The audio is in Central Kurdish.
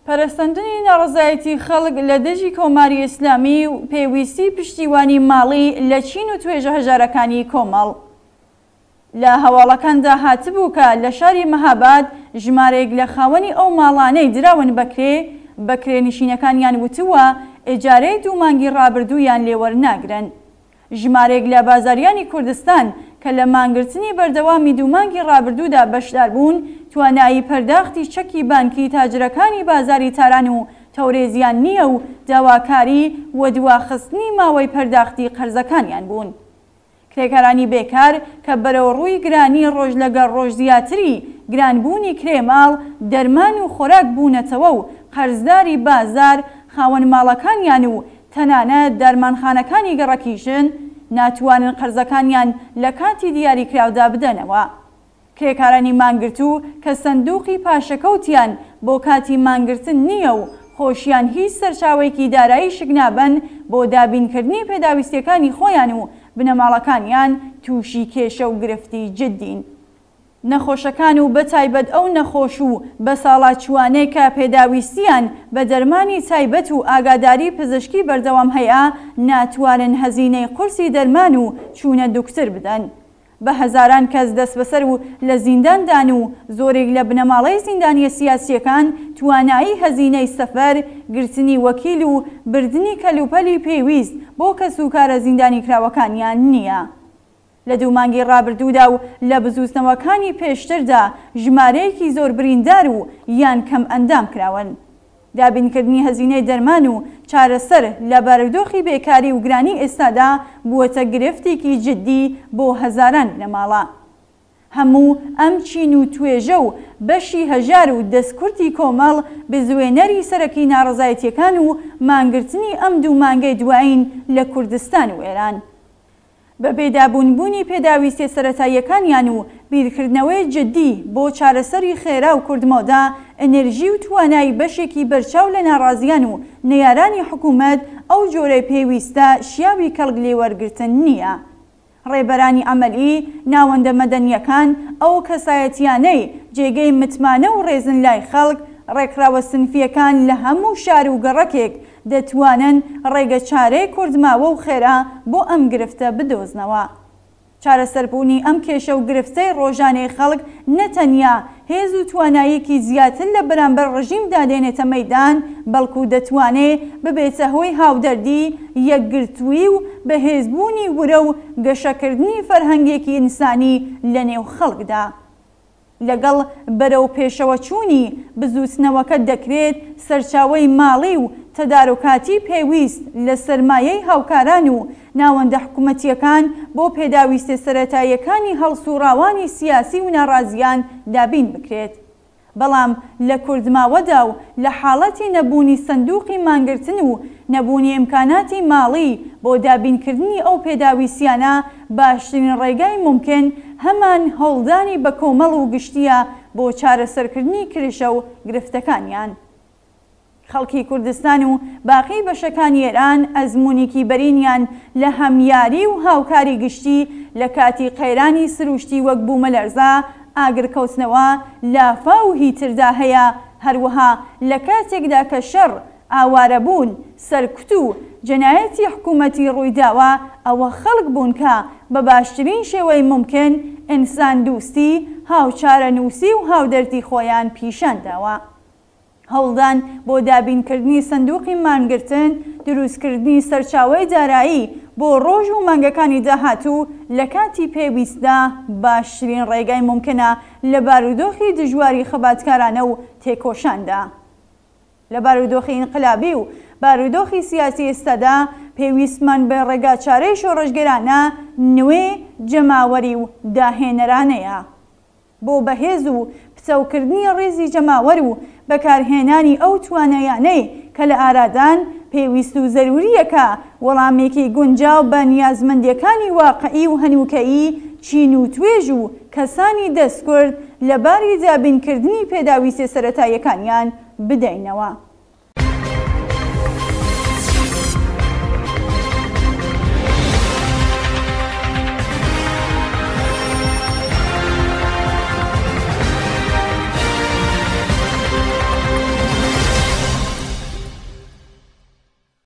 پەرەستەندنی ناڕەزایەتی خەڵک لە دژی کۆماری ئیسلامی و پێویستی پشتیوانی ماڵی لە چین و توێژە هەژارەکانی کۆمەڵ. لە هەواڵەکاندا هاتبوو کە لە شاری مەهاباد ژمارەیەک لە خاوەنی ئەو ماڵانەی دراون بەکرێ نشینەکانیان وتووە ئێجارەی 2 مانگی ڕابردوویان لێوەرناگرن. ژمارەیەک لە بازاریانی کوردستان کە لە مانگرتنی بەردەوامی 2 مانگی ڕابردوودا بەشدار بوون توانایی پەرداختی چەکی بانکی تاجرەکانی بازاری تاران و تەورێزیان نییە و داواکاری و دواخستنی ماوەی پەرداختی قەرزەکانیان بوون. کرێکارانی بێکار کە بەرەو ڕووی گرانی ڕۆژ لەگەڵ ڕۆژ زیاتری گرانبوونی کرێماڵ دەرمان و خۆراک بوونەتەوە و قەرزداری بازار خاوەن ماڵەکانیان و تەنانەت دەرمانخانەکانی گەڕەکیژن ناتوانن قەرزەکانیان لە کاتی دیاریکراودا بدەنەوە. کرێکارانی مانگرتوو کە سندوقی پاشەکەوتیان بۆ کاتی مانگرتن نییە و خۆشیان هیچ سەرچاوێکی دارایی شک نابن بۆ دابینکردنی پێداویستیەکانی خۆیان و بنەماڵەکانیان تووشی کێشە و گرفتی جددین. نەخۆشەکان و بەتایبەت ئەو نەخۆش و بە ساڵاتچوانەی کە پێداویستیان بە دەرمانی تایبەت و ئاگاداری پزیشکی بەردەوام هەیە ناتوانن هەزینەی قورسی دەرمان و چوونە دوکتر بدەن. بە هەزاران کەس دەست بەسەر و لە زینداندان و زۆرێک لە بنەماڵەی زیندانیە سیاسیەکان توانایی هەزینەی سەفەر، گرتنی وەکیل و بردننی کەلوپەلی پێویست بۆ کەس و کارە زیندانی کراوەکانیان نییە. لە 2 مانگی ڕابردوودا و لە بزوستنەوەکانی پێشتردا ژمارەیەکی زۆر بریندار و یان کەم ئەندام کراون. دابینکردنی هەزینەی دەرمان و چارەسەر لە بارودۆخی بێکاری و گرانی ئێستادا بووەتە گرفتێکی جددی بۆ هەزاران بنەماڵە. هەموو ئەم چین و توێژە و بەشی هەژار و دەستکورتی کۆمەڵ بزوێنەری سەرەکی ناڕەزایەتیەکان و مانگرتنی ئەم 2 مانگەی دوایین لە کوردستان و ئێران. بە بێدابوونبوونی پێداویستی سەرەتاییەکانیان و بیرکردنەوەی جددی بۆ چارەسەری خێرا و کوردمەوەدا ئەنێرژی و توانایی بەشێکی بەرچاو لە ناڕازیان و نەیارانی حکوومەت ئەو جۆرەی پێویستە شیاوی کەڵک لێوەرگرتن نییە. ڕێبەرانی ئەمەلی ناوەندە مەدەنیەکان ئەو کەسایەتیانەی جێگەی متمانە و ڕێزن لای خەڵک ڕێکخراوە سنفیەکان لە هەموو شار و گەڕەکێک دەتوانن ڕێگە چارەی کوردماوە و خێرا بۆ ئەم گرفتە بدۆزنەوە. چارەسەربوونی ئەم کێشە و گرفتەی ڕۆژانەی خەڵک نەتەنیا هێز و تواناییەکی زیاتر لە بەرامبەر ڕژیمدا دێنێتە مەیدان بەڵکو دەتوانێت ببێتە هۆی هاودەردی، یەکگرتووی و بەهێزبوونی ورە و گەشەکردنی فەرهەنگێکی ئینسانی لە نێو خەڵکدا. لەگەڵ بەرەو پێشەوە چوونی بزوستنەوەکە دەکرێت سەرچاوەی ماڵی و تەدارکاتی پێویست لە سەرمایەی هاوکاران و ناوەندە حکوومەتیەکان بۆ پێداویستە سەرەتاییەکانی هەڵسوڕاوانی سیاسی و ناڕازیان دابین بکرێت. بەڵام لە کوردماوەدا و لە حاڵەتی نەبوونی سندوقی مانگرتن و نەبوونی ئیمکاناتی ماڵی بۆ دابینکردنی ئەو پێداویستیانە باشترین ڕێگای ممکن هەمان هەوڵدانی بە کۆمەڵ و گشتیە بۆ چارەسەرکردنی کێشە و گرفتەکانیان. خەڵکی کوردستان و باقی بەشەکانی ئێران ئەزموونێکی بەرینیان لە هەمیاری و هاوکاری گشتی لە کاتی قەیرانی سروشتی وەک بوومەلەرزە، ئاگرکەوتنەوە، لافا و هیتردا هەیە، هەروەها لە کاتێکدا کە شەڕ، ئاوارەبوون، سەرکوت و جەنایەتی حکوومەتی ڕوویداوە ئەوە خەڵک بوون کە بە باشترین شێوەی ممکن ئینسان دووستی، هاوچارە نووسی و هاودەردی خۆیان پیشان داوە. هەوڵدان بۆ دابینکردنی سندوقی مانگرتن، دروستکردنی سەرچاوەی دارایی بۆ ڕۆژ و مانگەکانی داهاتوو لە کاتی پێویستدا باشترین ڕێگای ممکنە لە بارودۆخی دژواری خەباتکارانە و تێکۆشاندا. لە بارودۆخی ئینقلابی و بارودۆخی سیاسی ئێستادا پێویستمان بە ڕێگا چارەی شۆڕژگەرانە نوێ جەماوەری و داهێنەرانەیە. بۆ بەهێز و پچەوکردنی ڕێزی جەماوەر و بەکارهێنانی ئەو توانایانەی کە لە ئارادان پێویست و زەروریەکە وەڵامێکی گونجاو بە نیازمەندیەکانی واقعی و هەنووکەیی چین و توێژ و کەسانی دەستکرد لە باری دابینکردنی پێداویستە سەرەتاییەکانیان بدەینەوە.